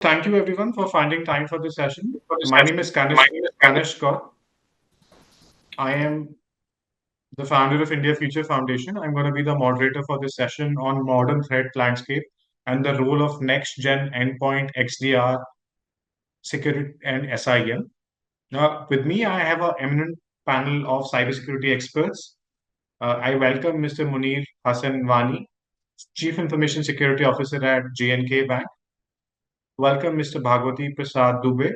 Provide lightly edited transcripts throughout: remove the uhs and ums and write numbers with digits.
Thank you everyone for finding time for this session. My name is Kanish Kaur. I am the founder of India Future Foundation. I'm going to be the moderator for this session on modern threat landscape and the role of next gen endpoint XDR security and SIEM. Now, with me, I have an eminent panel of cybersecurity experts. I welcome Mr. Munir Hassan Wani, Chief Information Security Officer at JNK Bank. Welcome Mr. Bhagwati Prasad Dubey,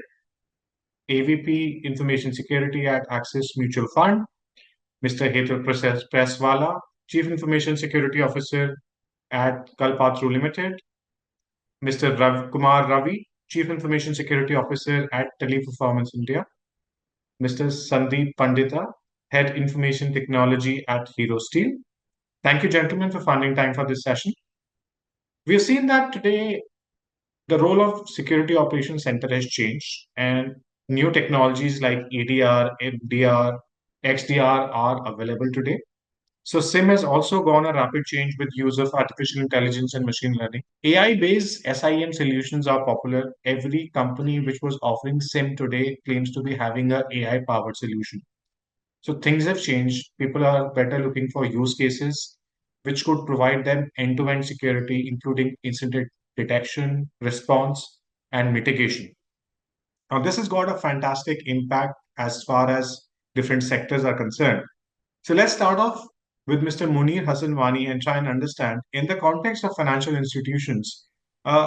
AVP Information Security at Axis Mutual Fund, Mr. Hetal Presswala, Chief Information Security Officer at Kalpatru Limited, Mr. Kumar Ravi, Chief Information Security Officer at Teleperformance India, Mr. Sandeep Pandita, Head Information Technology at Hero Steel. Thank you, gentlemen, for finding time for this session. We have seen that today the role of Security Operations Center has changed, and new technologies like EDR, MDR, XDR are available today. So SIM has also gone a rapid change with use of artificial intelligence and machine learning. AI-based SIM solutions are popular. Every company which was offering SIM today claims to be having a AI-powered solution. So things have changed. People are better looking for use cases which could provide them end-to-end security, including incident detection, response, and mitigation. Now, this has got a fantastic impact as far as different sectors are concerned. So let's start off with Mr. Munir Hassanwani and try and understand in the context of financial institutions.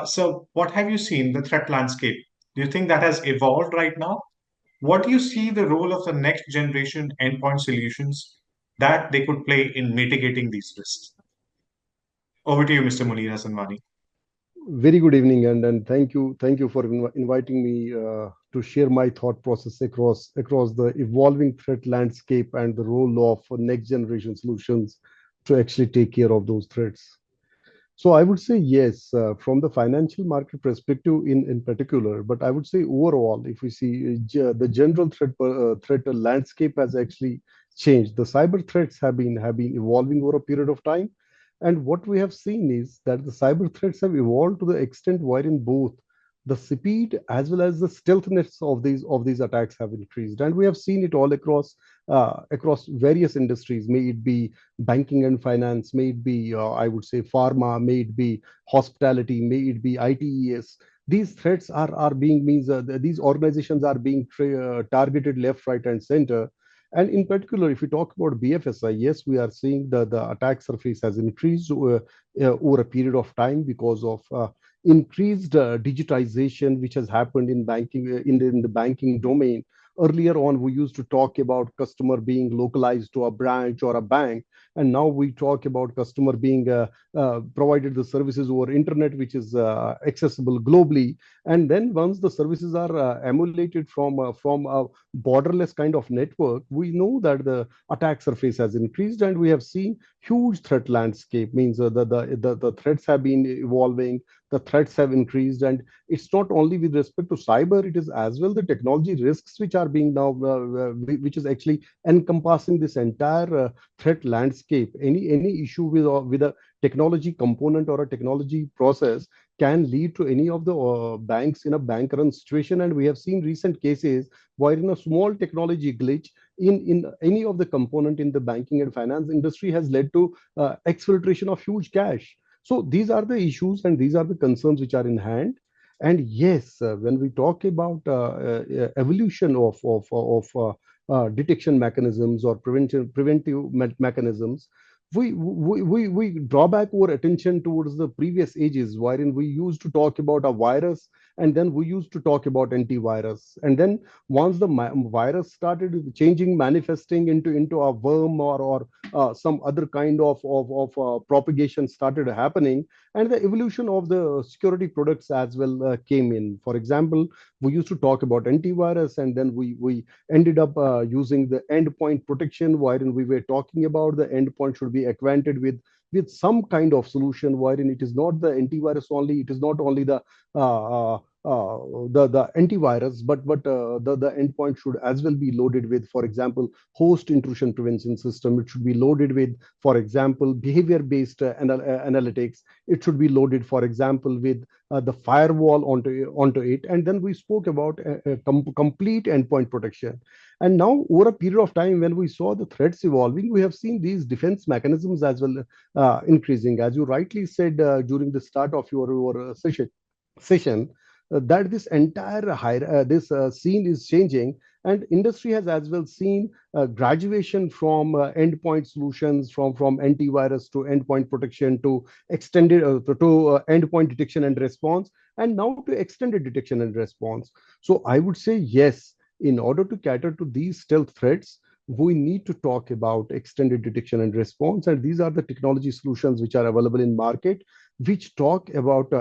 So, what have you seen the threat landscape? Do you think that has evolved right now? What do you see the role of the next generation endpoint solutions that they could play in mitigating these risks? Over to you, Mr. Munir Hassanwani. Very good evening, and thank you for inviting me to share my thought process across the evolving threat landscape and the role of next generation solutions to actually take care of those threats. So I would say yes, from the financial market perspective in particular, but I would say overall, if we see the general threat landscape has actually changed. The cyber threats have been evolving over a period of time, and what we have seen is that the cyber threats have evolved to the extent wherein both the speed as well as the stealthiness of these attacks have increased, and we have seen it all across various industries, may it be banking and finance, may it be, I would say, pharma, may it be hospitality, may it be ITES. These threats are being means these organizations are being targeted left, right, and center. And in particular, if we talk about BFSI, yes, we are seeing the attack surface has increased over a period of time because of increased digitization, which has happened in banking in the banking domain. Earlier on, we used to talk about customer being localized to a branch or a bank, and now we talk about customer being provided the services over internet, which is accessible globally. And then once the services are emulated from a borderless kind of network, we know that the attack surface has increased, and we have seen huge threat landscape. Means the threats have been evolving, the threats have increased, and it's not only with respect to cyber, it is as well the technology risks which are being now which is actually encompassing this entire threat landscape. Any issue with a technology component or a technology process can lead to any of the banks in a bank run situation, and we have seen recent cases wherein a small technology glitch in any of the component in the banking and finance industry has led to exfiltration of huge cash. So these are the issues and these are the concerns which are in hand. And yes, when we talk about evolution of detection mechanisms or preventive mechanisms, we draw back our attention towards the previous ages, wherein we used to talk about a virus, and then we used to talk about antivirus, and then once the virus started changing, manifesting into a worm or some other kind of propagation started happening, and the evolution of the security products as well came in. For example, we used to talk about antivirus, and then we ended up using the endpoint protection, wherein we were talking about the endpoint should be acquainted with some kind of solution wherein it is not the antivirus only, it is not only the the antivirus, but the endpoint should as well be loaded with, for example, host intrusion prevention system. It should be loaded with, for example, behavior based analytics. It should be loaded, for example, with the firewall onto it. And then we spoke about complete endpoint protection. And now, over a period of time, when we saw the threats evolving, we have seen these defense mechanisms as well increasing. As you rightly said during the start of your session, that this entire this scene is changing, and industry has as well seen graduation from endpoint solutions, from antivirus to endpoint protection to extended endpoint detection and response, and now to extended detection and response. So I would say yes, in order to cater to these stealth threats, we need to talk about extended detection and response, and these are the technology solutions which are available in market, which talk about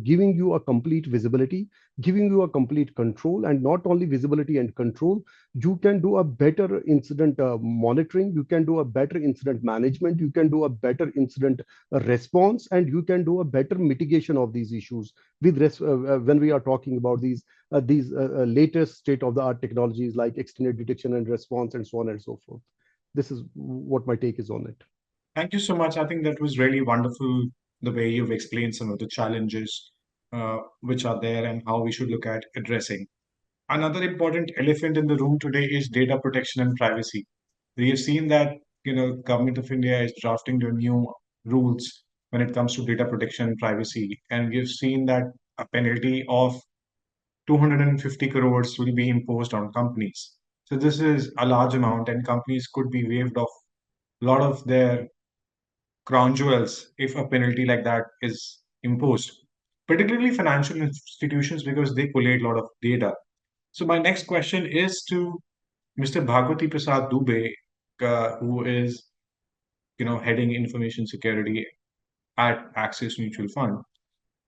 giving you a complete visibility, giving you a complete control. And not only visibility and control, you can do a better incident monitoring, you can do a better incident management, you can do a better incident response, and you can do a better mitigation of these issues when we are talking about these latest state of the art technologies like extended detection and response and so on and so forth. This is what my take is on it. Thank you so much. I think that was really wonderful the way you've explained some of the challenges which are there and how we should look at addressing. Another important elephant in the room today is data protection and privacy. We have seen that government of India is drafting the new rules when it comes to data protection and privacy, and we've seen that a penalty of 250 crores will be imposed on companies. So this is a large amount, and companies could be waived of a lot of their crown jewels if a penalty like that is imposed, particularly financial institutions because they collate a lot of data. So my next question is to Mr. Bhagwati Prasad Dubey, who is heading information security at Axis Mutual Fund.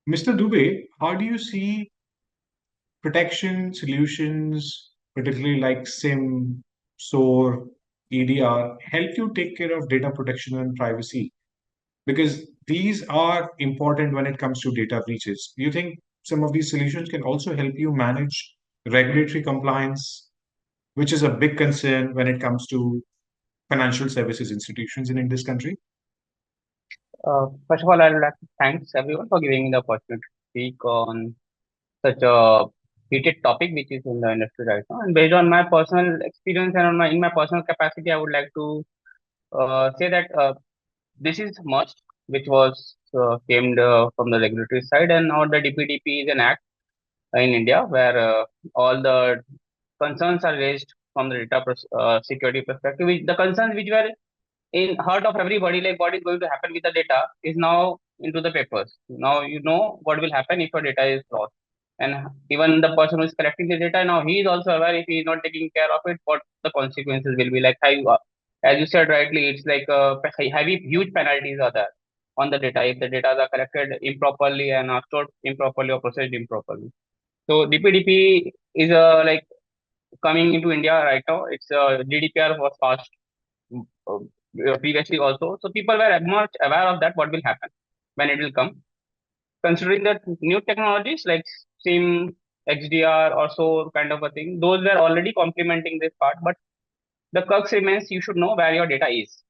Mr. Dubey, how do you see protection solutions, particularly like SIM, SOAR, EDR, help you take care of data protection and privacy? Because these are important when it comes to data breaches. Do you think some of these solutions can also help you manage regulatory compliance, which is a big concern when it comes to financial services institutions in this country? First of all, I would like to thanks everyone for giving me the opportunity to speak on such a heated topic which is in the industry right now. And based on my personal experience and in my personal capacity, I would like to say that this is must, which was came from the regulatory side, and now the DPDP is an act in India where all the concerns are raised from the data security perspective. The concerns which were in heart of everybody, like what is going to happen with the data, is now into the papers. Now you know what will happen if your data is lost, and even the person who is collecting the data now, he is also aware if he is not taking care of it, what the consequences will be. Like as you said rightly, it's like heavy, huge penalties are there on the data if the data are collected improperly and are stored improperly or processed improperly. So DPDP is like coming into India right now. It's GDPR was passed uh, previously also. So people were much aware of that, what will happen when it will come. Considering that new technologies like SIEM, XDR or so kind of a thing, those were already complementing this part. But the crux remains you should know where your data is.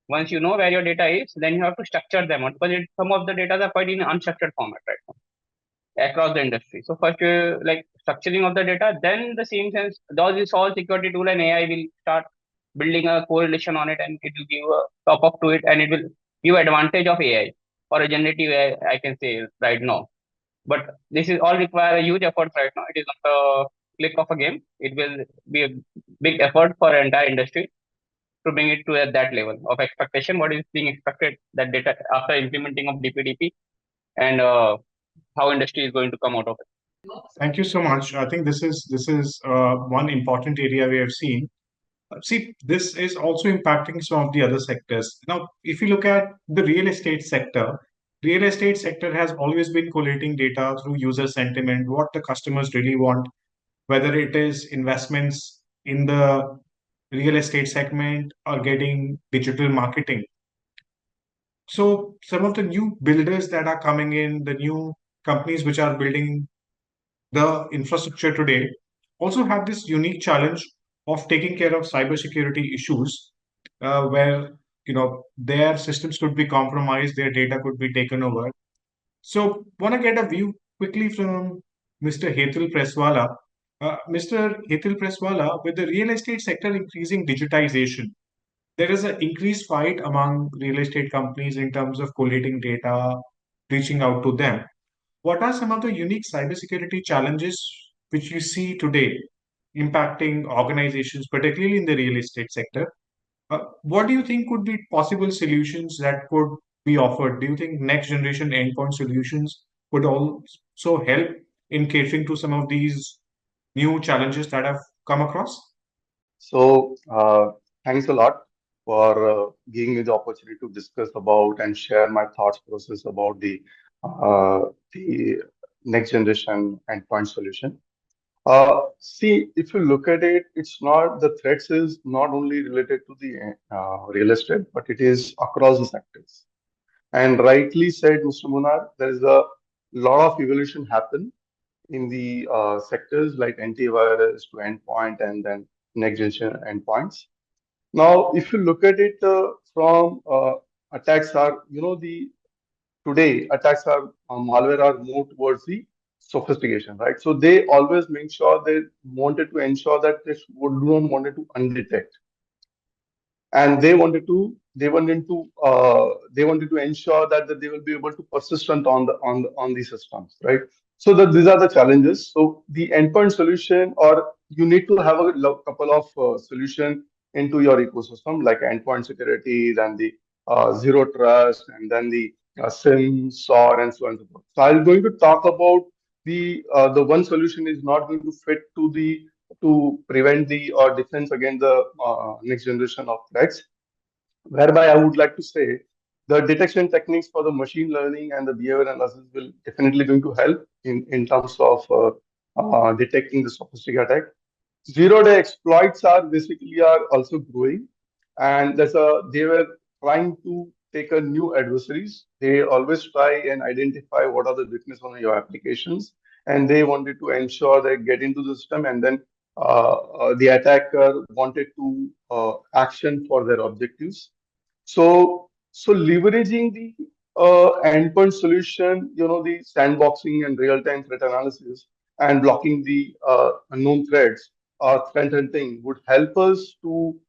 Once you know where your data is, then you have to structure them out because some of the data are quite in unstructured format right now across the industry. So first, like structuring of the data, then the same sense, those is all security tool and AI will start building a correlation on it, and it will give a top up to it, and it will give advantage of AI or a generative AI, I can say right now. But this is all require a huge effort right now. It is not a click of a game. It will be a big effort for entire industry to bring it to that level of expectation. What is being expected that data after implementing of DPDP, and how industry is going to come out of it. Thank you so much. I think this is one important area we have seen. See, this is also impacting some of the other sectors. Now, if you look at the real estate sector has always been collating data through user sentiment, what the customers really want, whether it is investments in the real estate segment or getting digital marketing. So some of the new builders that are coming in, the new companies which are building the infrastructure today also have this unique challenge of taking care of cybersecurity issues, where their systems could be compromised, their data could be taken over. So, want to get a view quickly from Mr. Hetal Preswala. Mr. Hetal Preswala, with the real estate sector increasing digitization, there is an increased fight among real estate companies in terms of collating data, reaching out to them. What are some of the unique cybersecurity challenges which you see today impacting organizations, particularly in the real estate sector? What do you think could be possible solutions that could be offered? Do you think next generation endpoint solutions could also help in catering to some of these new challenges that have come across? So, thanks a lot for giving me the opportunity to discuss about and share my thoughts process about the next generation endpoint solution. See, if you look at it, it's not the threats is not only related to the real estate, but it is across the sectors. And rightly said, Mr. Munar, there is a lot of evolution happen in the sectors like antivirus to endpoint and then next generation endpoints. Now, if you look at it from attacks are, the today attacks are malware are more towards the sophistication, right? So they always make sure they wanted to ensure that they do not wanted to undetect, and they wanted to ensure that they will be able to persistent on the systems, right? So that these are the challenges. So the endpoint solution, or you need to have a couple of solution into your ecosystem, like endpoint security, then the zero trust, and then the SIEM, SOAR, and so on and so forth. So I'm going to talk about the one solution is not going to fit to prevent the or defense against the next generation of threats. Whereby I would like to say the detection techniques for the machine learning and the behavior analysis will definitely going to help in terms of detecting the sophisticated attack. Zero-day exploits are basically are also growing, and they were trying to take a new adversaries. They always try and identify what are the weakness on your applications, and they wanted to ensure they get into the system, and then the attacker wanted to action for their objectives. So leveraging the endpoint solution, the sandboxing and real-time threat analysis and blocking the unknown threats or threat hunting would help us to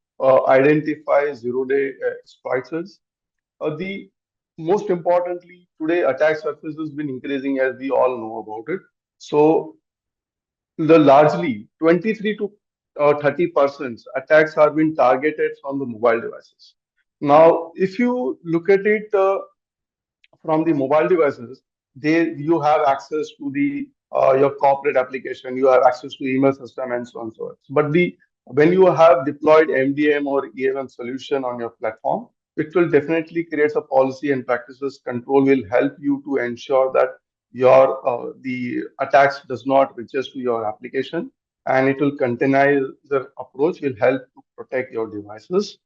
identify zero-day exploits. The most importantly, today attack surface has been increasing as we all know about it. So the largely 23 to 30% attacks are being targeted from the mobile devices. Now, if you look at it from the mobile devices, you have access to the your corporate application, you have access to email system and so on and so on. But the when you have deployed MDM or EMM solution on your platform, it will definitely create a policy and practices control will help you to ensure that your the attacks does not reaches to your application, and it will containize the approach will help to protect your devices.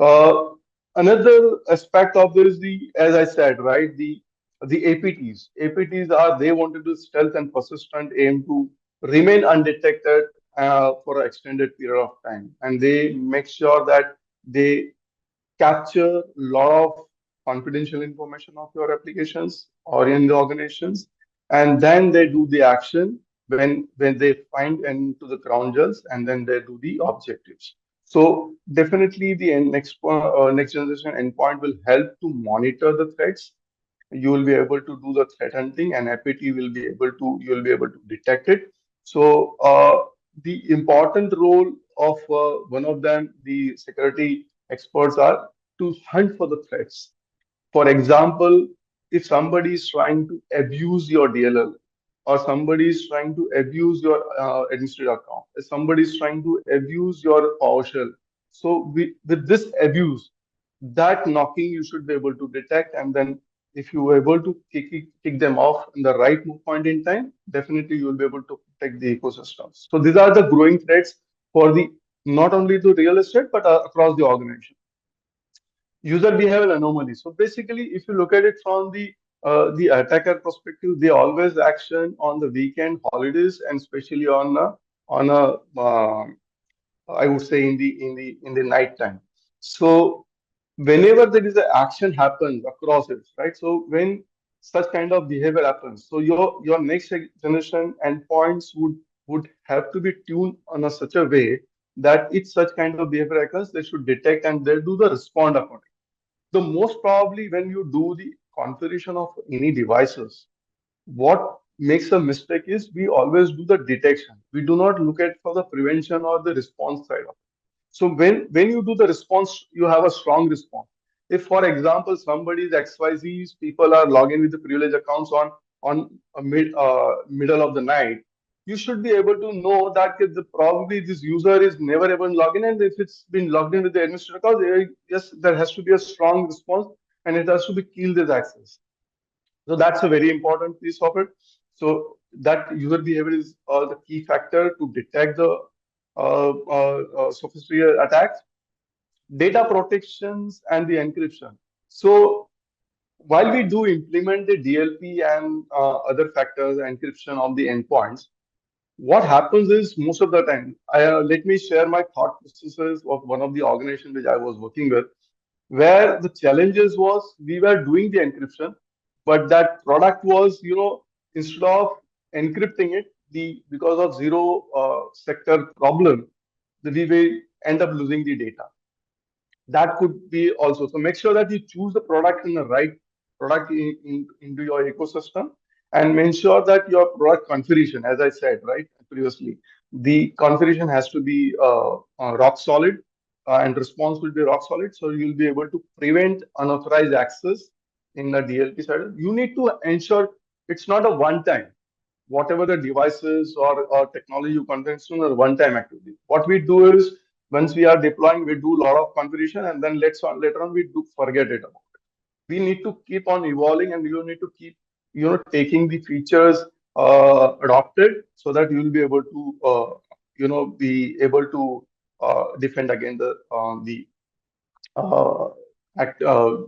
uh, Another aspect of this, as I said, right, the APTs. APTs are they wanted to stealth and persistent aim to remain undetected for an extended period of time, and they make sure that they capture a lot of confidential information of your applications or in the organizations, and then they do the action when they find into the ground jewels, and then they do the objectives. So definitely the next generation endpoint will help to monitor the threats. You will be able to do the threat hunting, and APT will be able to you will be able to detect it. So the important role of one of them, the security experts, are to hunt for the threats. For example, if somebody is trying to abuse your DLL, or somebody is trying to abuse your administrative account, if somebody is trying to abuse your PowerShell, so with this abuse, that knocking you should be able to detect, and then if you are able to kick them off in the right point in time, definitely you will be able to protect the ecosystems. So these are the growing threats for the not only the real estate but across the organization. User behavioral anomaly. So basically, if you look at it from the the attacker perspective, they always action on the weekend, holidays, and especially on a I would say in the night time. So whenever there is an action happens across it, right? So when such kind of behavior happens, so your next generation endpoints would have to be tuned on a such a way that if such kind of behavior occurs, they should detect and they do the respond accordingly. The most probably when you do the configuration of any devices, what makes a mistake is we always do the detection. We do not look at for the prevention or the response side of it. So when you do the response, you have a strong response. If, for example, somebody's XYZ's people are logging with the privilege accounts on a middle of the night, you should be able to know that probably this user is never ever logged in, and if it's been logged in with the administrator account, yes, there has to be a strong response, and it has to be kill this access. So that's a very important piece of it. So that user behavior is the key factor to detect the sophisticated attacks, data protections, and the encryption. So while we do implement the DLP and other factors, encryption of the endpoints, what happens is most of the time, let me share my thought processes of one of the organizations which I was working with, where the challenges was we were doing the encryption, but that product was, instead of encrypting it, the because of zero sector problem, we will end up losing the data. That could be also. So make sure that you choose the product in the right product into your ecosystem, and make sure that your product configuration, as I said right previously, the configuration has to be rock solid, and response will be rock solid. So you'll be able to prevent unauthorized access in the DLP side. You need to ensure it's not a one time. Whatever the devices or technology you consume are one-time activity. What we do is once we are deploying, we do a lot of configuration, and then later on we do forget it about it. We need to keep on evolving, and you need to keep taking the features adopted so that you will be able to be able to defend against the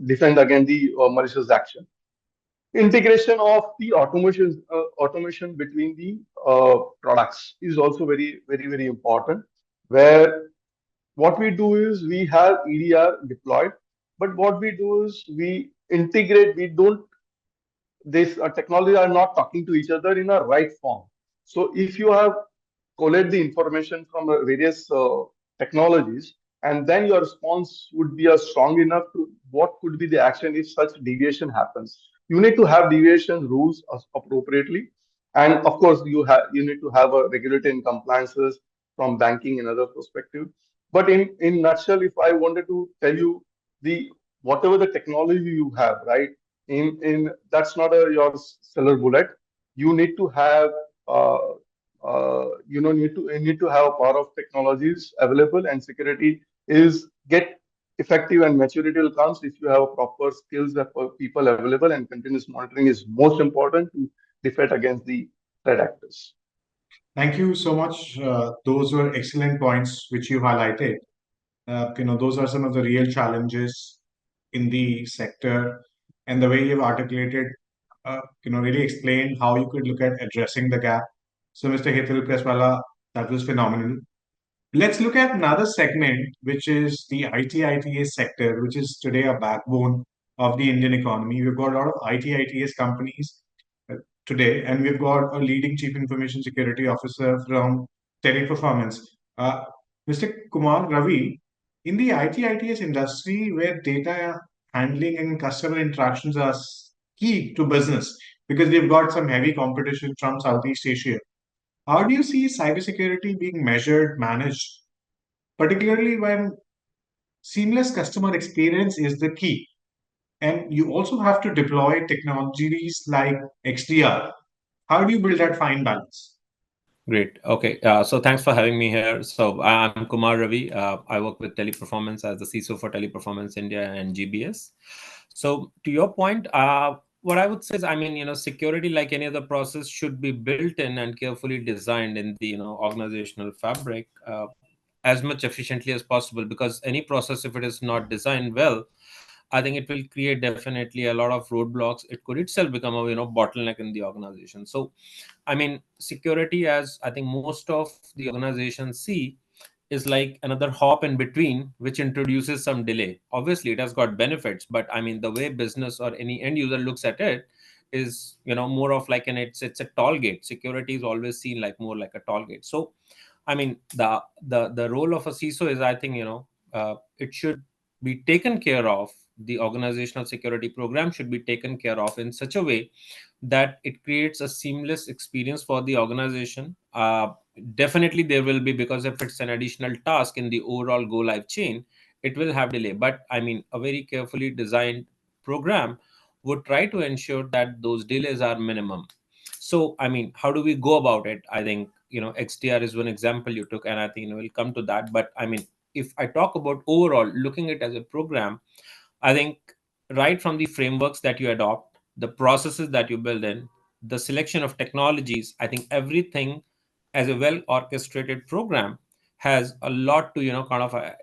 defend against the malicious action. Integration of the automation between the products is also very important, where what we do is we have EDR deployed, but what we do is we integrate. We don't This technology are not talking to each other in a right form. So if you have collect the information from various technologies, and then your response would be strong enough to what could be the action if such deviation happens. You need to have deviation rules appropriately, and of course you need to have a regulatory and compliances from banking and other perspective. But in nutshell, if I wanted to tell you the whatever the technology you have, right? In That's not your silver bullet. You need to have need to have a power of technologies available, and security is get effective and maturity will comes if you have proper skills that people available, and continuous monitoring is most important to defend against the threat actors. Thank you so much. Those were excellent points which you highlighted. Those are some of the real challenges in the sector, and the way you've articulated, really explained how you could look at addressing the gap. So, Mr. Hitul Preswala, that was phenomenal. Let's look at another segment, which is the IT/ITES sector, which is today a backbone of the Indian economy. We've got a lot of IT/ITES companies today, and we've got a leading chief information security officer from Teleperformance. Uh, Mr. Kumar Ravi, in the IT/ITES industry, where data handling and customer interactions are key to business, because we've got some heavy competition from Southeast Asia. How do you see cybersecurity being measured, managed, particularly when seamless customer experience is the key? And you also have to deploy technologies like XDR. How do you build that fine balance? Great. Okay. So thanks for having me here. So I'm Kumar Ravi. I work with Teleperformance as the CISO for Teleperformance India and GBS. So to your point, what I would say is, security, like any other process, should be built in and carefully designed in the organizational fabric as much efficiently as possible. Because any process, if it is not designed well, I think it will create definitely a lot of roadblocks. It could itself become a bottleneck in the organization. So I mean, security, as I think most of the organizations see, is like another hop in between, which introduces some delay. Obviously, it has got benefits, but I mean, the way business or any end user looks at it is, more of like it's a toll gate. Security is always seen like more like a toll gate. So, I mean, the role of a CISO is, I think, it should be taken care of. The organizational security program should be taken care of in such a way that it creates a seamless experience for the organization. Definitely, there will be, because if it's an additional task in the overall go live chain, it will have delay. But I mean, a very carefully designed program would try to ensure that those delays are minimum. So, I mean, how do we go about it? I think, XDR is one example you took, and I think we'll come to that. But I mean, if I talk about overall looking at it as a program, I think right from the frameworks that you adopt, the processes that you build in, the selection of technologies, I think everything as a well orchestrated program has a lot to,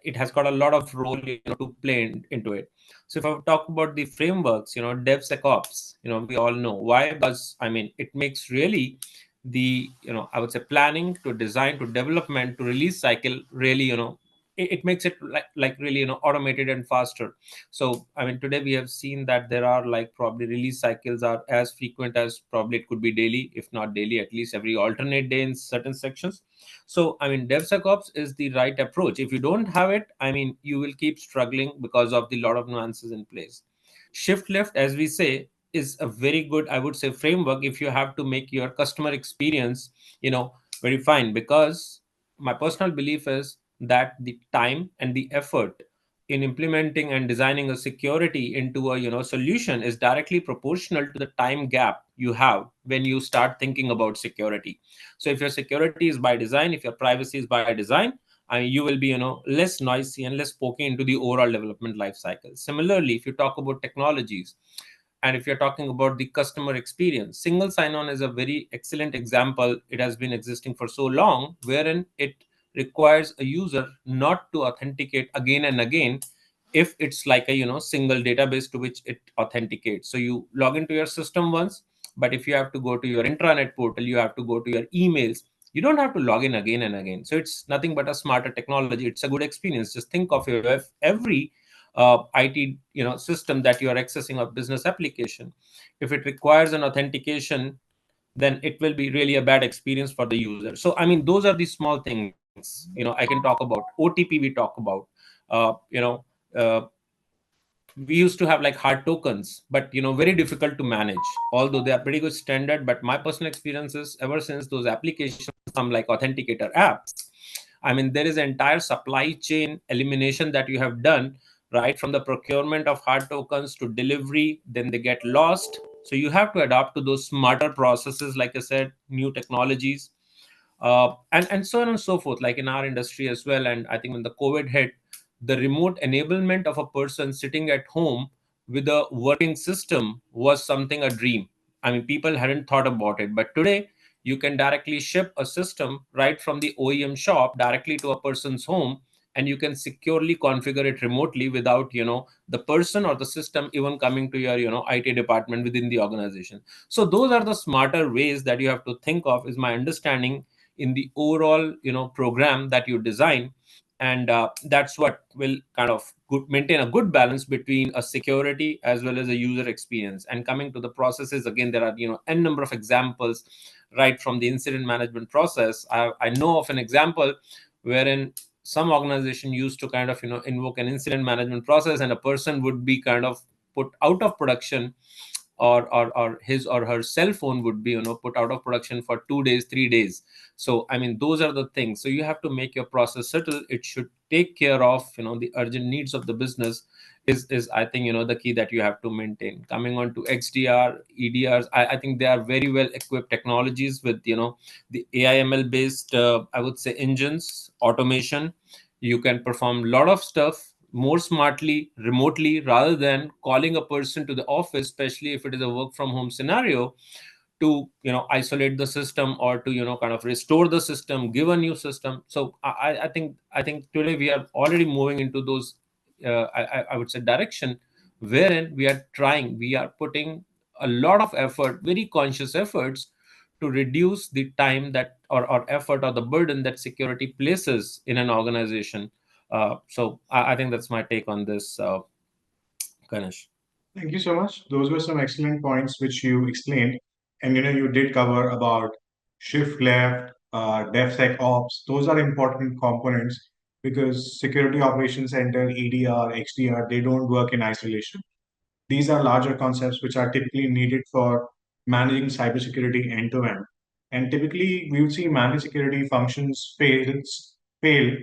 it has got a lot of role, to play into it. So if I talk about the frameworks, DevSecOps, we all know why, because I mean, it makes really the, I would say planning to design to development to release cycle really, it makes it like really, automated and faster. So, I mean, today we have seen that there are like probably release cycles are as frequent as probably it could be daily, if not daily, at least every alternate day in certain sections. So, I mean, DevSecOps is the right approach. If you don't have it, I mean, you will keep struggling because of the lot of nuances in place. Shift left, as we say, is a very good, I would say, framework if you have to make your customer experience, very fine. Because my personal belief is that the time and the effort in implementing and designing a security into a solution is directly proportional to the time gap you have when you start thinking about security. So if your security is by design, if your privacy is by design, you will be less noisy and less poking into the overall development life cycle. Similarly, if you talk about technologies, and if you're talking about the customer experience, single sign-on is a very excellent example. It has been existing for so long, wherein it requires a user not to authenticate again and again if it's like a single database to which it authenticates. So you log into your system once, but if you have to go to your intranet portal, you have to go to your emails, you don't have to log in again and again. So it's nothing but a smarter technology. It's a good experience. Just think of your every IT system that you are accessing, a business application. If it requires an authentication, then it will be really a bad experience for the user. So I mean, those are the small things. I can talk about OTP. We talk about uh, we used to have like hard tokens, but very difficult to manage, although they are pretty good standard. But my personal experiences ever since those applications come like authenticator apps, I mean, there is an entire supply chain elimination that you have done, right from the procurement of hard tokens to delivery, then they get lost. So you have to adapt to those smarter processes, like I said, new technologies, and so on and so forth, like in our industry as well. And I think when the COVID hit, the remote enablement of a person sitting at home with a working system was something a dream. I mean, people hadn't thought about it, but today you can directly ship a system right from the OEM shop directly to a person's home, and you can securely configure it remotely without the person or the system even coming to your IT department within the organization. So those are the smarter ways that you have to think of, is my understanding, in the overall program that you design. And that's what will kind of maintain a good balance between a security as well as a user experience. And coming to the processes, again, there are n number of examples, right from the incident management process. I know of an example wherein some organization used to kind of invoke an incident management process, and a person would be kind of put out of production, or his or her cell phone would be put out of production for 2 days, 3 days. So I mean, those are the things. So you have to make your process settle. It should take care of the urgent needs of the business, is I think the key that you have to maintain. Coming on to XDR, EDRs, I think they are very well equipped technologies with the AIML based I would say engines, automation. You can perform a lot of stuff more smartly remotely, rather than calling a person to the office, especially if it is a work from home scenario, to isolate the system, or to kind of restore the system, give a new system. So I think today we are already moving into those I would say direction, wherein we are putting a lot of effort, very conscious efforts, to reduce the time that or effort or the burden that security places in an organization. So I think that's my take on this, Ganesh. Thank you so much. Those were some excellent points which you explained. And you did cover about shift left, DevSecOps. Those are important components because security operations center, EDR, XDR, they don't work in isolation. These are larger concepts which are typically needed for managing cybersecurity end to end. And typically, we would see managed security functions fail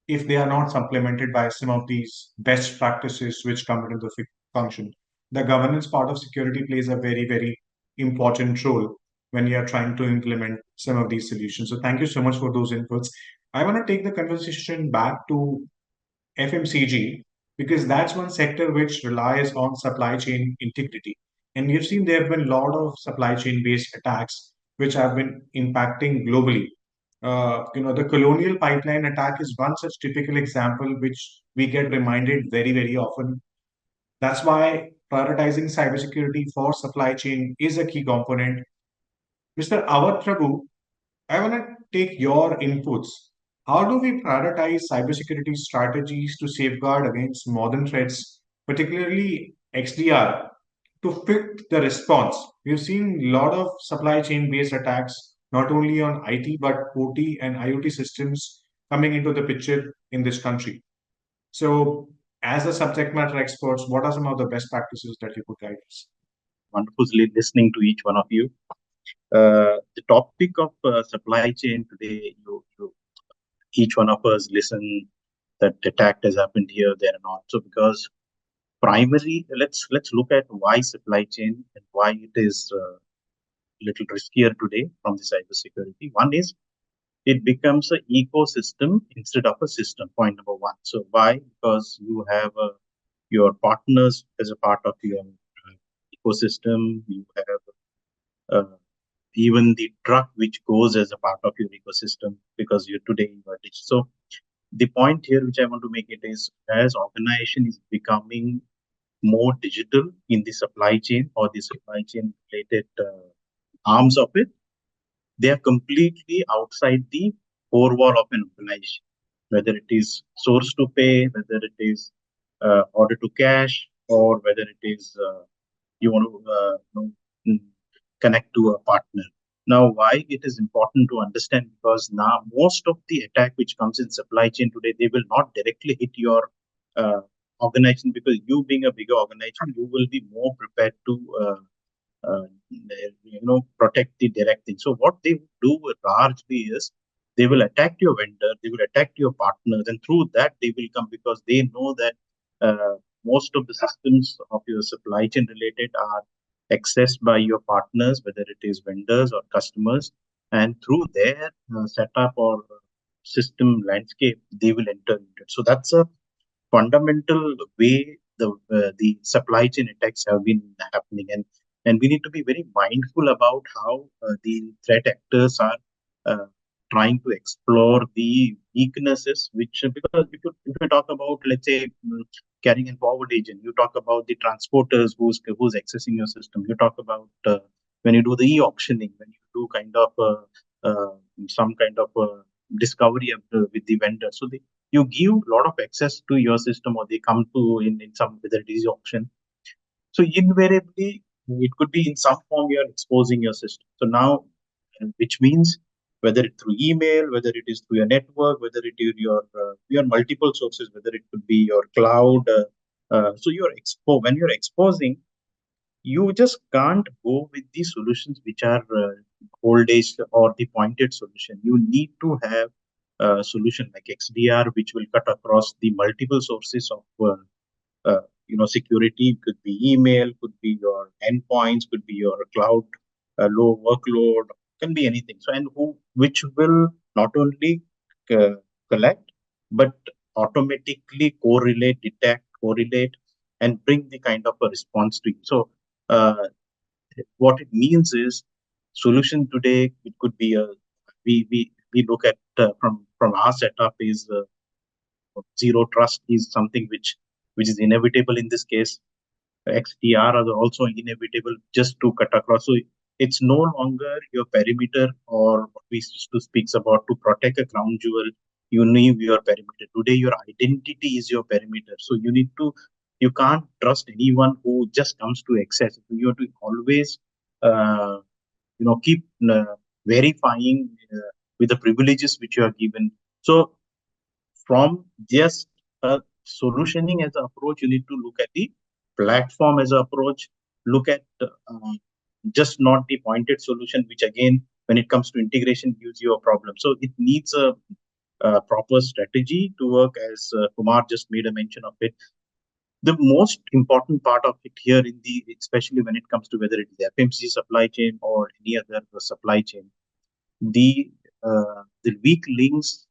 if they are not supplemented by some of these best practices which come into the function. The governance part of security plays a very, very important role when you are trying to implement some of these solutions. So, thank you so much for those inputs. I want to take the conversation back to FMCG, because that's one sector which relies on supply chain integrity. And you've seen there have been a lot of supply chain based attacks which have been impacting globally. The colonial pipeline attack is one such typical example which we get reminded very, very often. That's why prioritizing cybersecurity for supply chain is a key component. Mr. Avat Prabhu, I want to take your inputs. How do we prioritize cybersecurity strategies to safeguard against modern threats, particularly XDR, to fit the response? We've seen a lot of supply chain based attacks, not only on IT, but OT and IoT systems coming into the picture in this country. So, as a subject matter experts, what are some of the best practices that you could guide us? Wonderfully listening to each one of you. The topic of supply chain today, each one of us listen that attack has happened here, there, and also because primary. Let's look at why supply chain and why it is little riskier today from the cybersecurity. One is it becomes an ecosystem instead of a system. Point number one. So why? Because you have your partners as a part of your ecosystem. You have even the truck which goes as a part of your ecosystem because you're today you are digital. So the point here which I want to make it is as organization is becoming more digital in the supply chain or the supply chain related arms of it, they are completely outside the four wall of an organization, whether it is source to pay, whether it is order to cash, or whether it is you want to connect to a partner. Now, why it is important to understand, because now most of the attack which comes in supply chain today, they will not directly hit your organization, because you being a bigger organization, you will be more prepared to protect the direct thing. So what they do largely is they will attack your vendor, they will attack your partners, and through that they will come because they know that most of the systems of your supply chain related are accessed by your partners, whether it is vendors or customers, and through their setup or system landscape, they will enter into it. So that's a fundamental way the supply chain attacks have been happening, and we need to be very mindful about how the threat actors are trying to explore the weaknesses, which because if you talk about, let's say, carrying and forward agent, you talk about the transporters who's accessing your system, you talk about when you do the e-auctioning, when you do kind of some kind of discovery of with the vendor, so you give a lot of access to your system, or they come to in some, whether it is auction. So invariably, it could be in some form you are exposing your system. So now, which means whether it's through email, whether it is through your network, whether it is your multiple sources, whether it could be your cloud. So when you're exposing, you just can't go with the solutions which are old age or the pointed solution. You need to have a solution like XDR, which will cut across the multiple sources of security. Could be email, could be your endpoints, could be your cloud low workload, can be anything. So which will not only collect but automatically correlate, and bring the kind of a response to you. So what it means is solution today, it could be we look at from our setup is zero trust is something which is inevitable in this case. XDR are also inevitable just to cut across. So it's no longer your perimeter, or what we used to speak about to protect a crown jewel. You need your perimeter. Today, your identity is your perimeter. So you can't trust anyone who just comes to access. You have to always, keep verifying with the privileges which you are given. So from just solutioning as an approach, you need to look at the platform as an approach. Look at just not the pointed solution, which again, when it comes to integration, gives you a problem. So it needs a proper strategy to work, as Kumar just made a mention of it. The most important part of it here, especially when it comes to whether it is FMCG supply chain or any other supply chain, the weak links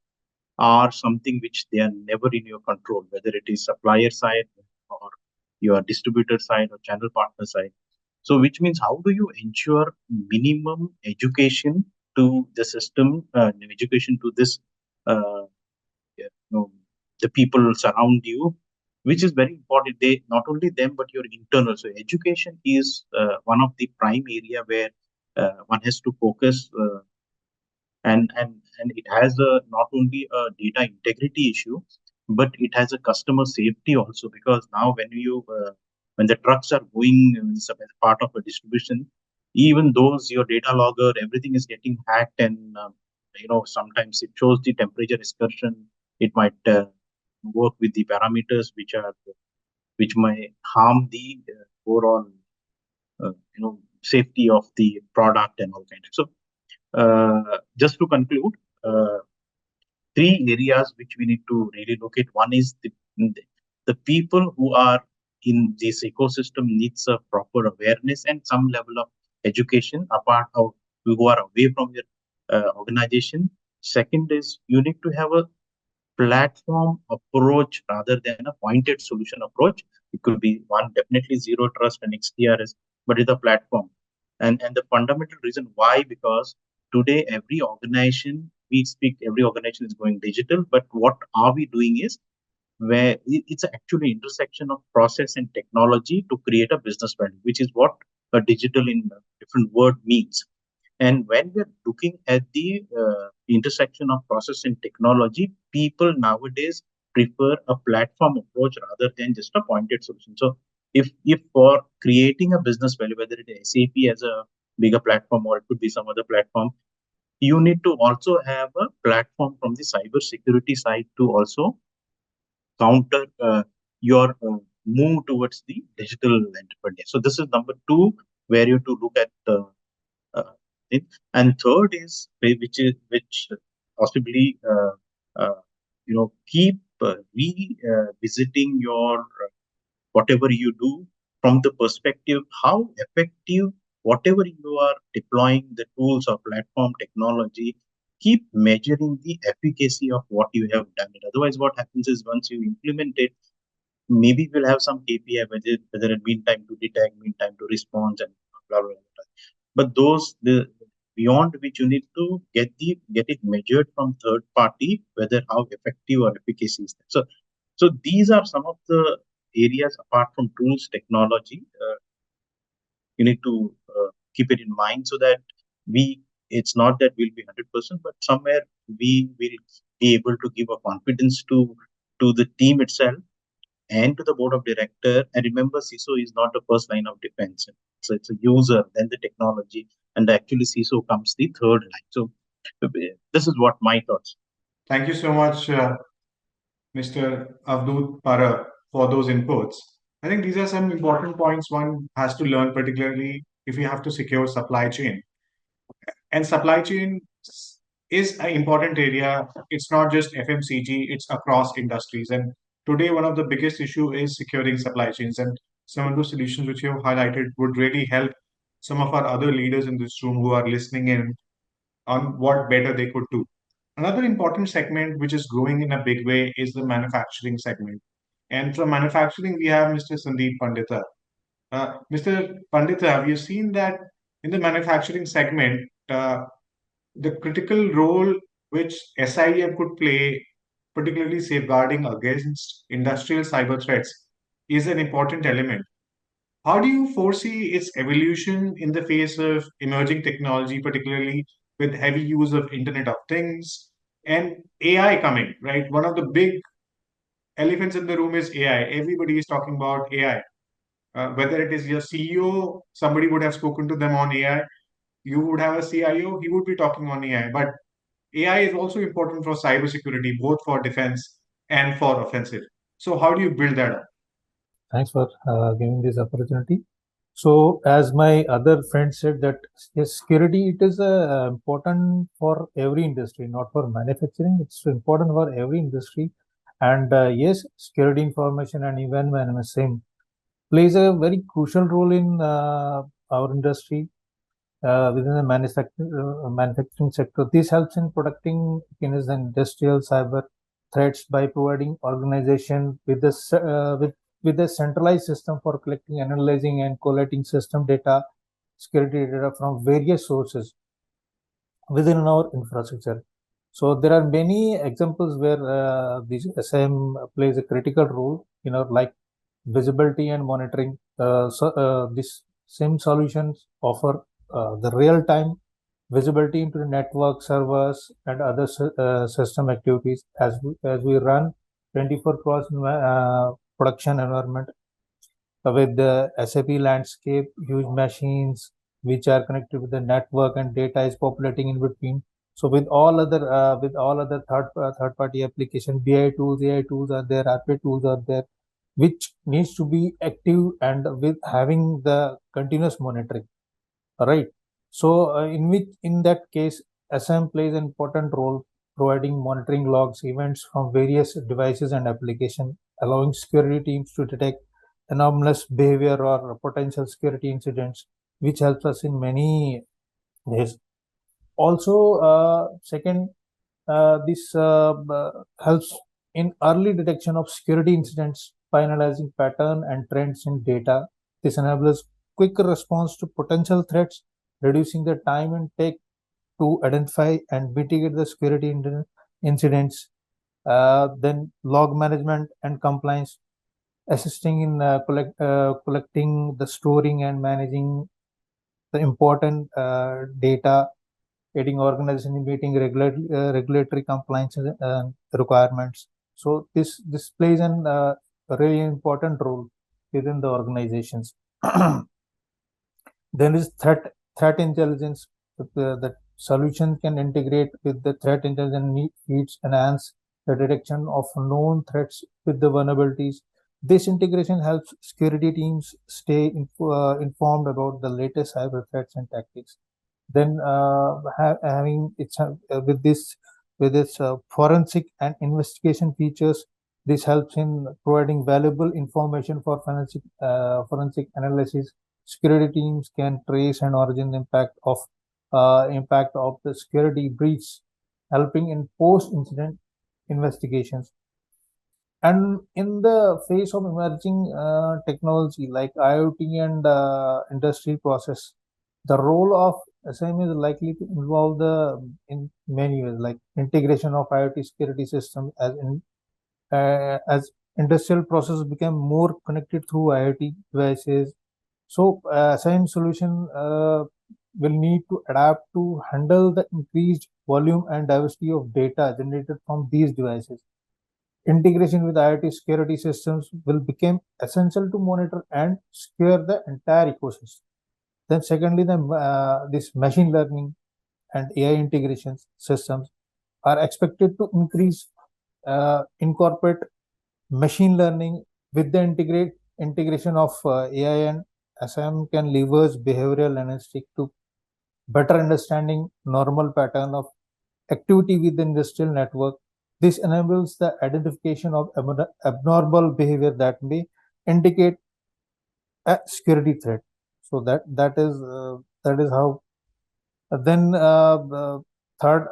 are something which they are never in your control, whether it is supplier side or your distributor side or channel partner side. So, which means how do you ensure minimum education to the system, education to this, you know, the people surround you, which is very important. They not only them but your internal. So, education is one of the prime area where one has to focus. And it has not only a data integrity issue, but it has a customer safety also, because now when the trucks are going as part of a distribution, even those your data logger, everything is getting hacked, and sometimes it shows the temperature excursion. It might work with the parameters which might harm the overall safety of the product and all kinds. So just to conclude, three areas which we need to really look at. One is the people who are in this ecosystem needs a proper awareness and some level of education apart of who are away from your organization. Second is you need to have a platform approach rather than a pointed solution approach. It could be one, definitely zero trust and XDRs, but it's a platform. And the fundamental reason why, because today every organization is going digital, but what are we doing is where it's actually intersection of process and technology to create a business value, which is what a digital in a different word means. And when we're looking at the intersection of process and technology, people nowadays prefer a platform approach rather than just a pointed solution. So if for creating a business value, whether it is SAP as a bigger platform or it could be some other platform, you need to also have a platform from the cyber security side to also counter your move towards the digital entrepreneur. So this is number two, where you to look at uh, it. And third is which possibly keep revisiting your whatever you do from the perspective how effective whatever you are deploying the tools or platform technology, keep measuring the efficacy of what you have done it. Otherwise what happens is once you implement it, maybe we'll have some KPI, whether it mean time to detect, mean time to response, and blah blah blah. But those the beyond which you need to get it measured from third party, whether how effective or efficacy is that. So these are some of the areas apart from tools technology. You need to keep it in mind so that it's not that we'll be 100%, but somewhere we will be able to give a confidence to the team itself and to the board of director. And remember, CISO is not the first line of defense. So it's a user, then the technology, and actually CISO comes the third line. So this is what my thoughts. Thank you so much, Mr. Avdut Para, for those inputs. I think these are some important points one has to learn, particularly if you have to secure supply chain. And supply chain is an important area. It's not just FMCG, it's across industries. And today, one of the biggest issue is securing supply chains. And some of the solutions which you have highlighted would really help some of our other leaders in this room who are listening in on what better they could do. Another important segment which is growing in a big way is the manufacturing segment. And from manufacturing, we have Mr. Sandeep Pandita. Mr. Pandita, have you seen that in the manufacturing segment, the critical role which SIEM could play, particularly safeguarding against industrial cyber threats, is an important element. How do you foresee its evolution in the face of emerging technology, particularly with heavy use of Internet of Things and AI coming, right? One of the big elephants in the room is AI. Everybody is talking about AI. Whether it is your CEO, somebody would have spoken to them on AI. You would have a CIO, he would be talking on AI. But AI is also important for cybersecurity, both for defense and for offensive. So, how do you build that up? Thanks for giving this opportunity. So, as my other friend said, that yes, security, it is important for every industry, not for manufacturing. It's important for every industry. And yes, security information and even SIEM plays a very crucial role in our industry within the manufacturing sector. This helps in protecting against the industrial cyber threats by providing organization with a centralized system for collecting, analyzing, and collating system data, security data from various sources within our infrastructure. So there are many examples where this SIEM plays a critical role, like visibility and monitoring. This SIEM solutions offer the real-time visibility into the network servers and other system activities as we run 24 cross production environment with the SAP landscape, huge machines which are connected with the network, and data is populating in between. So with all other third party application, BI tools, AI tools are there, RPA tools are there, which needs to be active and with having the continuous monitoring. Right. So in that case, SIEM plays an important role, providing monitoring logs, events from various devices and applications, allowing security teams to detect anomalous behavior or potential security incidents, which helps us in many ways. Also, second, this helps in early detection of security incidents by analyzing pattern and trends in data. This enables quick response to potential threats, reducing the time and take to identify and mitigate the security incidents. Then log management and compliance, assisting in collecting, the storing, and managing the important data, aiding organization in meeting regulatory compliance requirements. So this plays a really important role within the organizations. Then is threat intelligence. The solution can integrate with the threat intelligence needs, enhance the detection of known threats with the vulnerabilities. This integration helps security teams stay informed about the latest cyber threats and tactics. Then having it's with this forensic and investigation features, this helps in providing valuable information for forensic analysis. Security teams can trace and origin impact of the security breach, helping in post-incident investigations. And in the face of emerging technology like IoT and industry process, the role of SIEM is likely to involve in many ways, like integration of IoT security systems as industrial processes become more connected through IoT devices. So SIEM solution will need to adapt to handle the increased volume and diversity of data generated from these devices. Integration with IoT security systems will become essential to monitor and secure the entire ecosystem. Then secondly, this machine learning and AI integration systems are expected to incorporate machine learning with the integration of AI, and SIEM can leverage behavioral analytics to better understanding normal pattern of activity within industrial network. This enables the identification of abnormal behavior that may indicate a security threat. So that is how. Then third,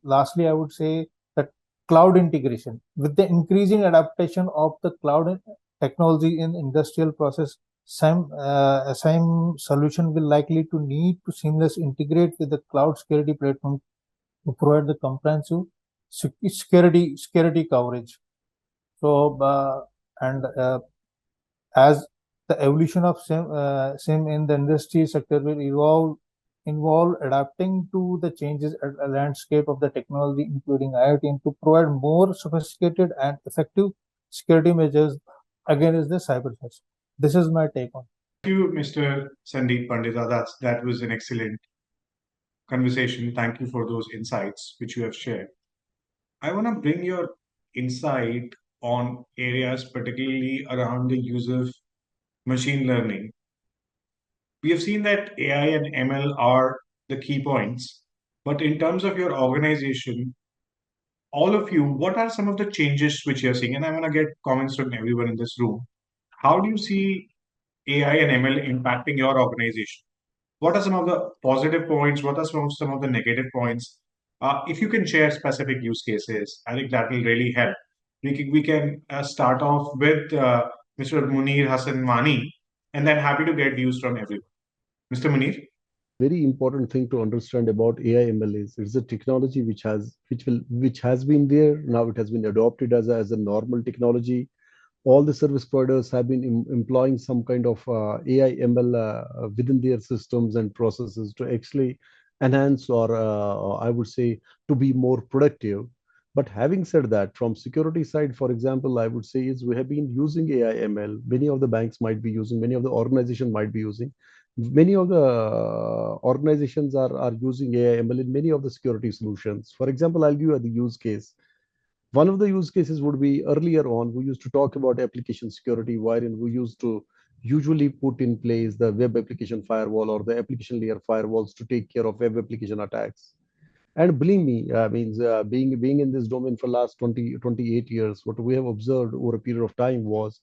lastly, I would say that cloud integration with the increasing adaptation of the cloud technology in industrial process. SIEM solution will likely to need to seamlessly integrate with the cloud security platform to provide the comprehensive security coverage. So and as the evolution of SIM in the industry sector will involve adapting to the changes at a landscape of the technology, including IoT, and to provide more sophisticated and effective security measures against the cyber threats. This is my take on. Thank you, Mr. Sandeep Pandita. That was an excellent conversation. Thank you for those insights which you have shared. I want to bring your insight on areas, particularly around the use of machine learning. We have seen that AI and ML are the key points, but in terms of your organization, all of you, what are some of the changes which you're seeing? And I want to get comments from everyone in this room. How do you see AI and ML impacting your organization? What are some of the positive points? What are some of the negative points? If you can share specific use cases, I think that will really help. We can start off with Mr. Munir Hassan Mani, and then happy to get views from everyone. Mr. Munir? Very important thing to understand about AI ML is it's a technology which has been there. Now it has been adopted as a normal technology. All the service providers have been employing some kind of AI ML within their systems and processes to actually enhance or I would say to be more productive. But having said that, from security side, for example, I would say is we have been using AI ML. Many of the banks might be using, many of the organizations might be using. Many of the organizations are using AI ML in many of the security solutions. For example, I'll give you the use case. One of the use cases would be earlier on, we used to talk about application security, wherein we used to usually put in place the web application firewall or the application layer firewalls to take care of web application attacks. And believe me, means being in this domain for last 28 years, what we have observed over a period of time was,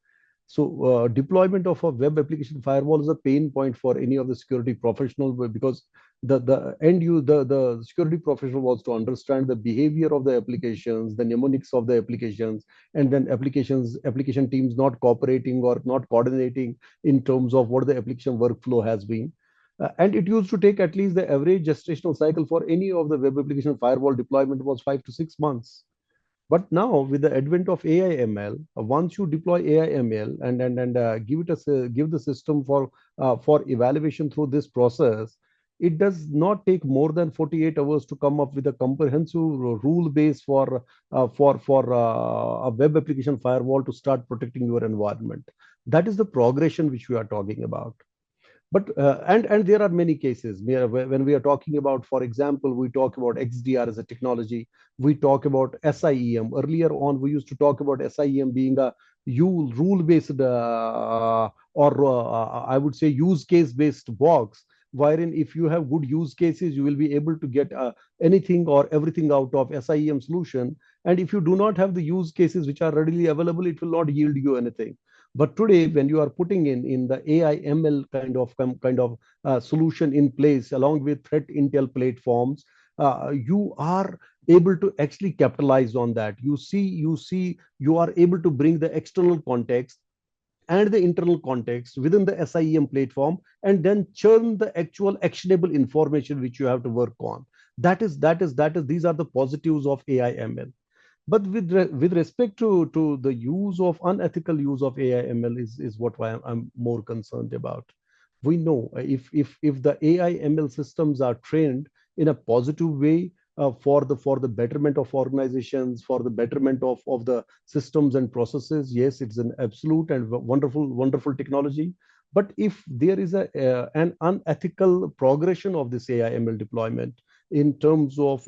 so deployment of a web application firewall is a pain point for any of the security professional because the security professional was to understand the behavior of the applications, the mnemonics of the applications, and then application teams not cooperating or not coordinating in terms of what the application workflow has been. And it used to take at least the average gestational cycle for any of the web application firewall deployment was 5 to 6 months. But now with the advent of AI ML, once you deploy AI ML and give the system for evaluation through this process, it does not take more than 48 hours to come up with a comprehensive rule base for a web application firewall to start protecting your environment. That is the progression which we are talking about. But and there are many cases when we are talking about, for example, we talk about XDR as a technology. We talk about SIEM. Earlier on, we used to talk about SIEM being a rule-based I would say use case-based box, wherein if you have good use cases, you will be able to get anything or everything out of SIEM solution. And if you do not have the use cases which are readily available, it will not yield you anything. But today, when you are putting in the AI ML kind of solution in place along with threat intel platforms, you are able to actually capitalize on that. You are able to bring the external context and the internal context within the SIEM platform, and then churn the actual actionable information which you have to work on. These are the positives of AI ML. But with respect to the use of unethical use of AI ML is what I'm more concerned about. We know if the AI ML systems are trained in a positive way for the betterment of organizations, for the betterment of the systems and processes, yes, it's an absolute and wonderful technology. But if there is an unethical progression of this AI ML deployment in terms of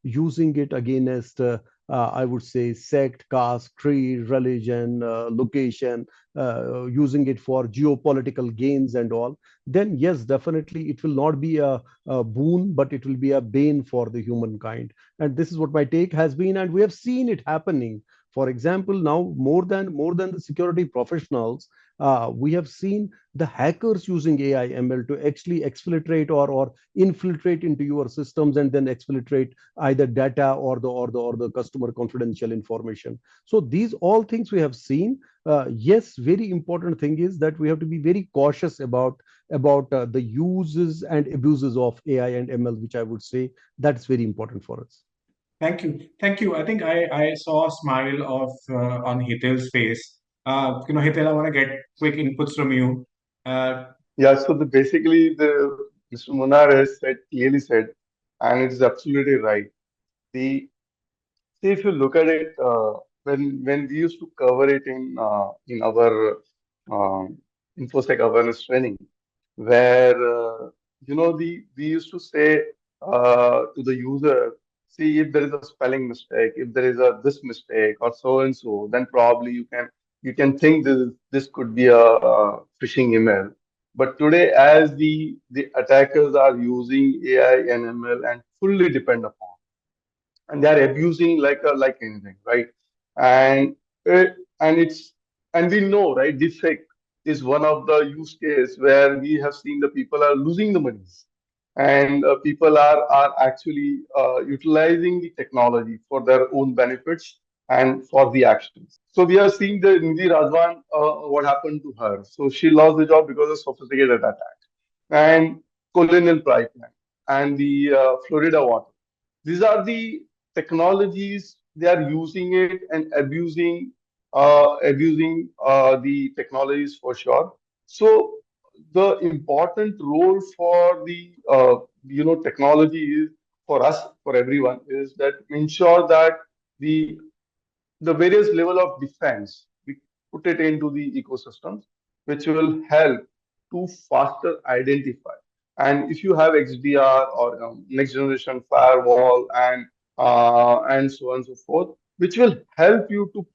using it against I would say sect, caste, creed, religion, location, using it for geopolitical gains and all, then yes, definitely it will not be a boon, but it will be a bane for the humankind. And this is what my take has been, and we have seen it happening. For example, now more than the security professionals, we have seen the hackers using AI ML to actually exfiltrate or infiltrate into your systems and then exfiltrate either data or the customer confidential information. So these all things we have seen. Yes, very important thing is that we have to be very cautious about the uses and abuses of AI and ML, which I would say that's very important for us. Thank you. I think I saw a smile on Hital's face Hitel, I want to get quick inputs from you. Yeah, so basically the Mr. Munar has clearly said, and it is absolutely right. The See, if you look at it, when we used to cover it in our infosec awareness training, where we used to say to the user, see if there is a spelling mistake, if there is a this mistake or so and so, then probably you can think this could be a, phishing email. But today, as the attackers are using AI and ML and fully depend upon, and they are abusing like anything, right? And and and we know, right? Deepfake is one of the use case where we have seen the people are losing the monies, and people are actually utilizing the technology for their own benefits and for the actions. So we are seeing the Nidhi Rajwan, what happened to her. So she lost the job because of sophisticated attack, and Colonial Pipeline and the Florida water. These are the technologies they are using it and abusing the technologies for sure. So the important role for the technology is for us, for everyone, is that ensure that the the various level of defense we put it into the ecosystems, which will help to faster identify. And if you have XDR or next generation firewall and so on and so forth, which will help you to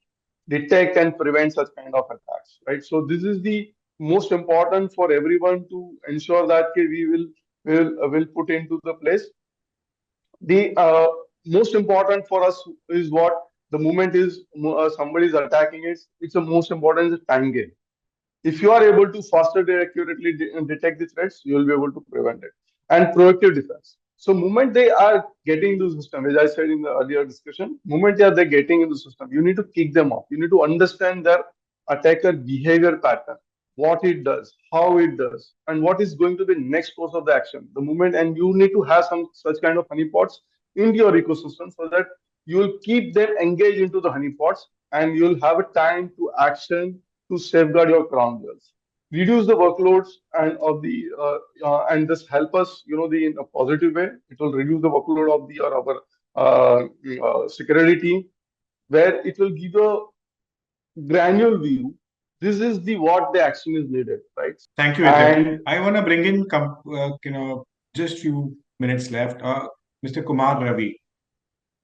detect and prevent such kind of attacks, right? So this is the most important for everyone to ensure that okay, we will put into the place. The most important for us is what the moment is somebody is attacking it. It's the most important is time game. If you are able to faster and accurately detect the threats, you will be able to prevent it. And proactive defense. So, moment they are getting into the system, as I said in the earlier discussion, moment they are getting into the system, you need to kick them off. You need to understand their attacker behavior pattern, what it does, how it does, and what is going to be next course of the action. The moment, and you need to have some such kind of honeypots into your ecosystem so that you will keep them engaged into the honeypots, and you'll have a time to action to safeguard your crown jewels, reduce the workloads and just help us, in a positive way. It will reduce the workload of our security team, where it will give a granular view. This is the what the action is needed, right? Thank you, Hitel. And I want to bring in, just few minutes left. Mr. Kumar Ravi.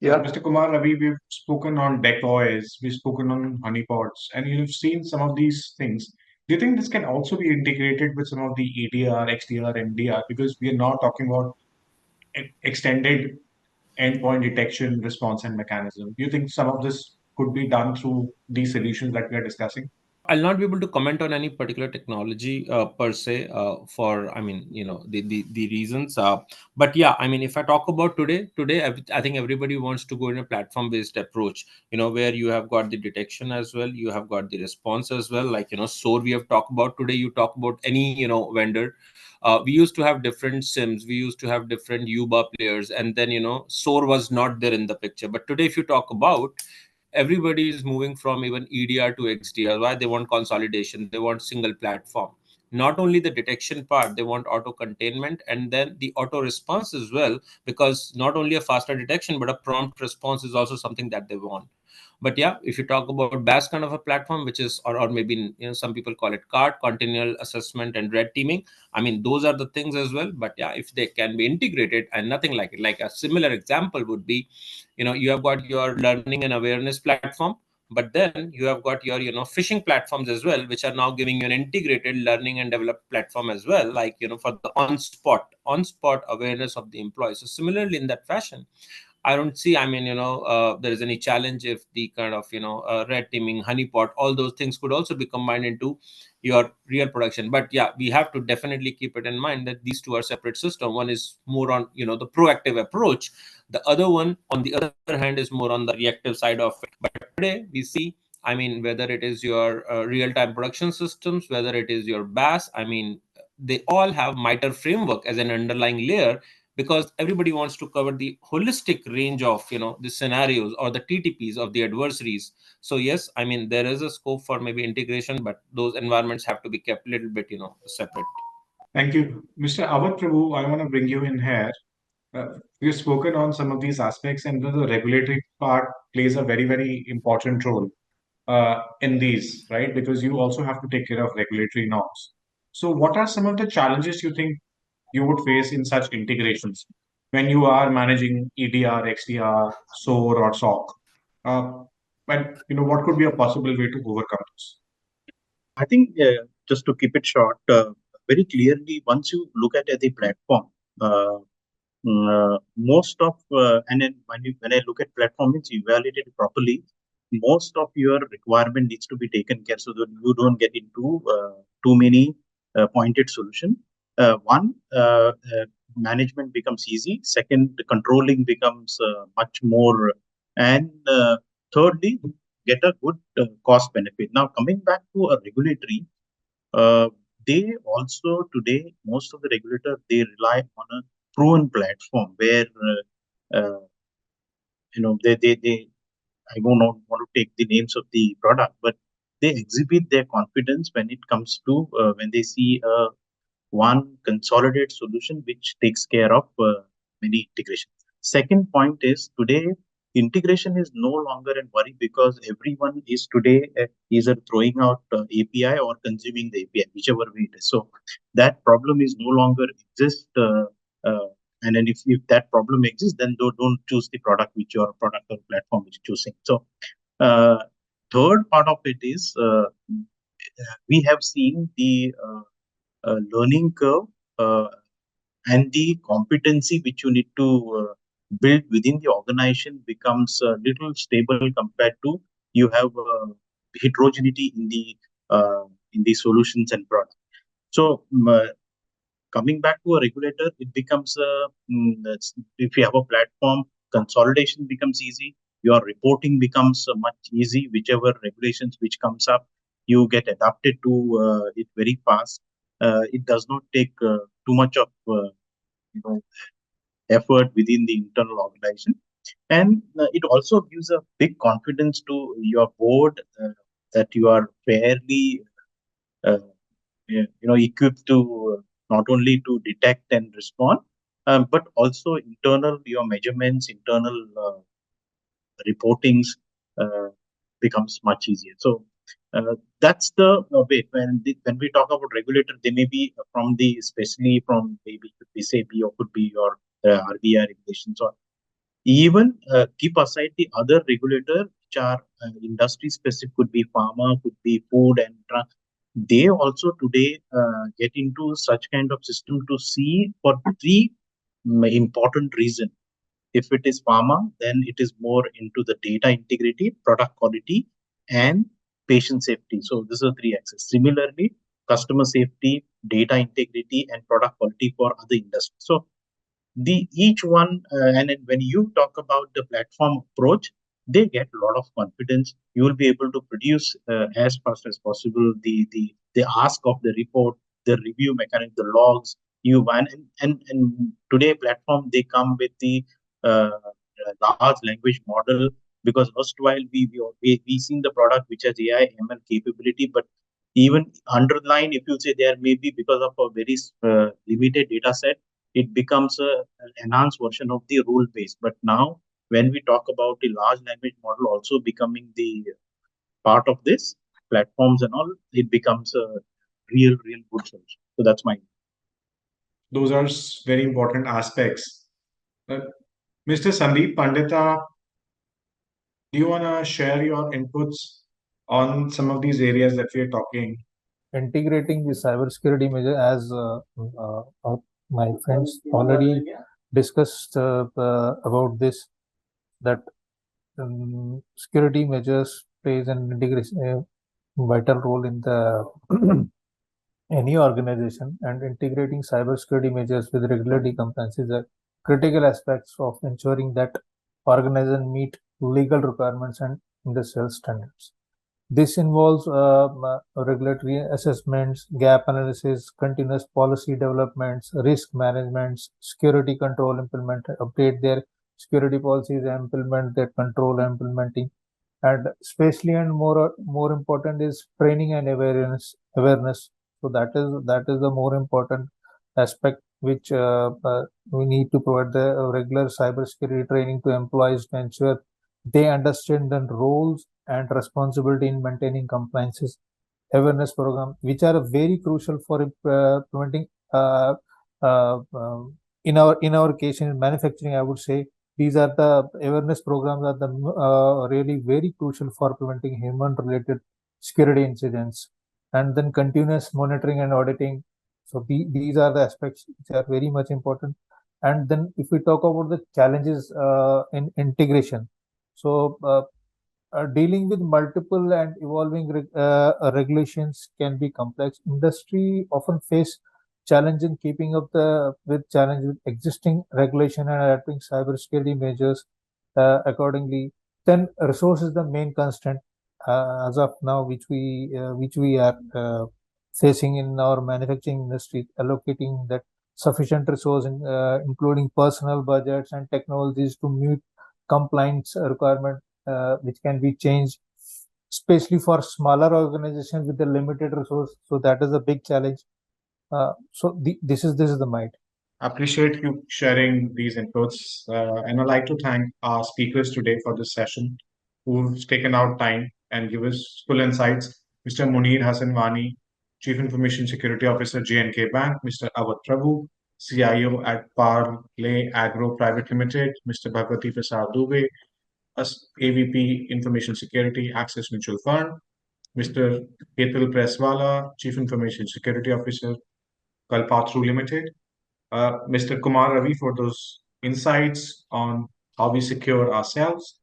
yeah, Mr. Kumar Ravi, we've spoken on decoys, we've spoken on honeypots, and you've seen some of these things. Do you think this can also be integrated with some of the EDR, XDR, MDR? Because we are now talking about extended endpoint detection, response, and mechanism. Do you think some of this could be done through these solutions that we are discussing? I'll not be able to comment on any particular technology per se for, I mean, the reasons. But yeah, I mean, if I talk about today, I think everybody wants to go in a platform-based approach, where you have got the detection as well, you have got the response as well. Like, SOAR we have talked about today, you talk about any, vendor. We used to have different SIMs, we used to have different UBA players, and then, SOAR was not there in the picture. But today, if you talk about, everybody is moving from even EDR to XDR. Why? They want consolidation, they want single platform. Not only the detection part, they want auto containment and then the auto response as well, because not only a faster detection, but a prompt response is also something that they want. But yeah, if you talk about BAS kind of a platform, which is, or maybe, some people call it CART, continual assessment and red teaming. I mean, those are the things as well. But yeah, if they can be integrated, and nothing like it. Like a similar example would be, you have got your learning and awareness platform, but then you have got your, phishing platforms as well, which are now giving you an integrated learning and develop platform as well, like, for the on spot awareness of the employees. So similarly, in that fashion, I don't see, I mean, there is any challenge if the kind of, red teaming, honeypot, all those things could also be combined into your real production. But yeah, we have to definitely keep it in mind that these two are separate systems. One is more on, the proactive approach. The other one, on the other hand, is more on the reactive side of it. But today we see, I mean, whether it is your real-time production systems, whether it is your BAS, I mean, they all have MITRE framework as an underlying layer, because everybody wants to cover the holistic range of the scenarios or the TTPs of the adversaries. So yes, I mean, there is a scope for maybe integration, but those environments have to be kept a little bit separate. Thank you. Mr. Avat Prabhu, I want to bring you in here. We've spoken on some of these aspects, and the regulatory part plays a very, very important role in these, right? Because you also have to take care of regulatory norms. So, what are some of the challenges you think you would face in such integrations when you are managing EDR, XDR, SOAR, or SOC? And what could be a possible way to overcome this? I think just to keep it short, very clearly, once you look at the platform, most of and then when I look at platform, it's evaluated properly. Most of your requirement needs to be taken care so that you don't get into too many pointed solution. One, management becomes easy. Second, the controlling becomes much more, and thirdly, get a good cost benefit. Now, coming back to a regulatory, uh, they also today, most of the regulator, they rely on a proven platform where they I don't know, want to take the names of the product, but they exhibit their confidence when it comes to when they see one consolidated solution which takes care of many integrations. Second point is today integration is no longer a worry because everyone is today either throwing out API or consuming the API, whichever way it is. So that problem is no longer exist. And then if that problem exists, then don't choose the product which your product or platform is choosing. So third part of it is we have seen the learning curve and the competency which you need to build within the organization becomes a little stable compared to you have heterogeneity in the solutions and products. So coming back to a regulator, it becomes if you have a platform, consolidation becomes easy. Your reporting becomes much easy. Whichever regulations which comes up, you get adapted to it very fast. It does not take too much of you know effort within the internal organization, and it also gives a big confidence to your board that you are fairly uh, equipped to not only to detect and respond, but also internal your measurements, internal reportings uh, becomes much easier. So that's the way when we talk about regulator, they may be from the especially from maybe could be SEBI or could be your RBI regulations, or even keep aside the other regulator which are industry specific, could be pharma, could be food and they also today get into such kind of system to see for three important reasons. If it is pharma, then it is more into the data integrity, product quality, and patient safety. So these are three axes. Similarly, customer safety, data integrity, and product quality for other industries. So the each one, and then when you talk about the platform approach, they get a lot of confidence. You will be able to produce as fast as possible the ask of the report, the review mechanism, the logs. You want and today platform they come with the uh, large language model, because erstwhile we seen the product which has AI ML capability, but even underline if you say there may be because of a very limited data set, it becomes an enhanced version of the rule base. But now, when we talk about the large language model also becoming the part of this platforms and all, it becomes a real good solution. So that's my. Those are very important aspects. Uh, Mr. Sandeep Pandita, do you want to share your inputs on some of these areas that we are talking? Integrating the cybersecurity measure, as my friends already discussed about this, that security measures plays an integration vital role in the any organization, and integrating cybersecurity measures with regulatory compliance is a critical aspects of ensuring that organizations meet legal requirements and industrial standards. This involves regulatory assessments, gap analysis, continuous policy developments, risk management, security control, update their security policies, implement their control implementing, and especially and more important is training and awareness. So that is the more important aspect which we need to provide the regular cybersecurity training to employees to ensure they understand the roles and responsibility in maintaining compliances. Awareness program which are very crucial for preventing in our case in manufacturing, I would say these are the awareness programs are the really very crucial for preventing human related security incidents, and then continuous monitoring and auditing. So these are the aspects which are very much important. And then if we talk about the challenges in integration, so dealing with multiple and evolving regulations can be complex. Industry often face challenge in keeping up with challenge with existing regulation and adapting cybersecurity measures accordingly. Then resource is the main constraint as of now, which we are facing in our manufacturing industry, allocating that sufficient resource, including personal budgets and technologies to meet compliance requirement, which can be changed, especially for smaller organizations with a limited resource. So that is a big challenge. This is the might. Appreciate you sharing these inputs. And I'd like to thank our speakers today for this session who've taken out time and give us full insights. Mr. Munir Hassanwani, Chief Information Security Officer, J&K Bank, Mr. Avat Prabhu, CIO at Parley Agro Private Limited, Mr. Bhagwati Prasad Dubey, AVP Information Security, Access Mutual Fund, Mr. Ketal Preswala, Chief Information Security Officer, Kalpatru Limited, Mr. Kumar Ravi for those insights on how we secure ourselves,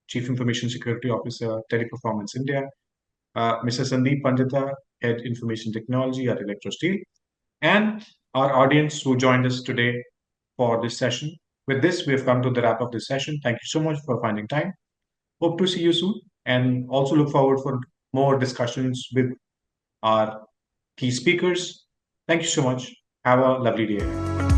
Chief Information Security Officer, Teleperformance India, Mr. Sandeep Pandita, Head Information Technology at Electrosteel, and our audience who joined us today for this session. With this, we have come to the wrap of this session. Thank you so much for finding time. Hope to see you soon, and also look forward for more discussions with our key speakers. Thank you so much. Have a lovely day.